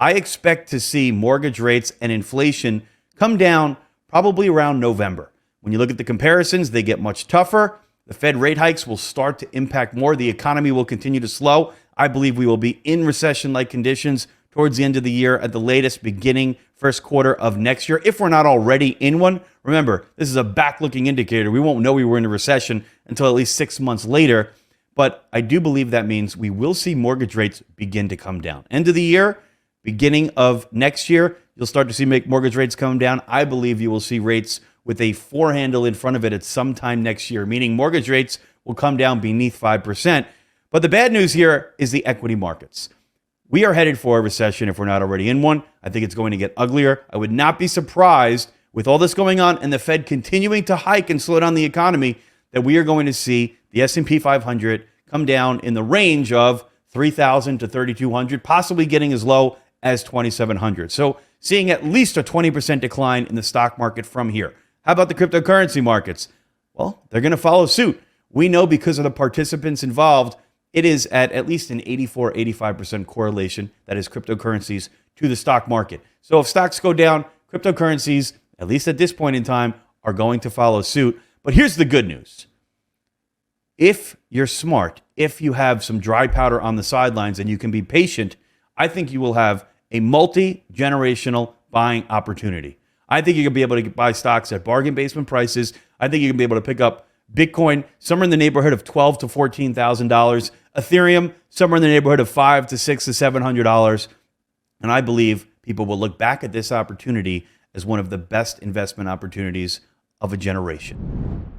I expect to see mortgage rates and inflation come down probably around November. When you look at the comparisons, they get much tougher. The Fed rate hikes will start to impact more. The economy will continue to slow. I believe we will be in recession-like conditions towards the end of the year, at the latest, beginning first quarter of next year, if we're not already in one. Remember, this is a back-looking indicator. We won't know we were in a recession until at least 6 months later. But I do believe that means we will see mortgage rates begin to come down. End of the year, beginning of next year, you'll start to see mortgage rates come down. I believe you will see rates with a 4 handle in front of it at some time next year, meaning mortgage rates will come down beneath 5%. But the bad news here is the equity markets. We are headed for a recession if we're not already in one. I think it's going to get uglier. I would not be surprised with all this going on and the Fed continuing to hike and slow down the economy that we are going to see the S&P 500 come down in the range of 3,000 to 3,200, possibly getting as low as 2,700. So seeing at least a 20% decline in the stock market from here. How about the cryptocurrency markets? Well, they're going to follow suit. We know because of the participants involved, it is at least an 84-85% correlation, that is cryptocurrencies, to the stock market. So if stocks go down, cryptocurrencies, at least at this point in time, are going to follow suit. But here's the good news. If you're smart, if you have some dry powder on the sidelines and you can be patient, I think you will have a multi-generational buying opportunity. I think you're going to be able to buy stocks at bargain basement prices. I think you're going to be able to pick up Bitcoin somewhere in the neighborhood of $12,000 to $14,000. Ethereum somewhere in the neighborhood of $500 to $600 to $700. And I believe people will look back at this opportunity as one of the best investment opportunities of a generation.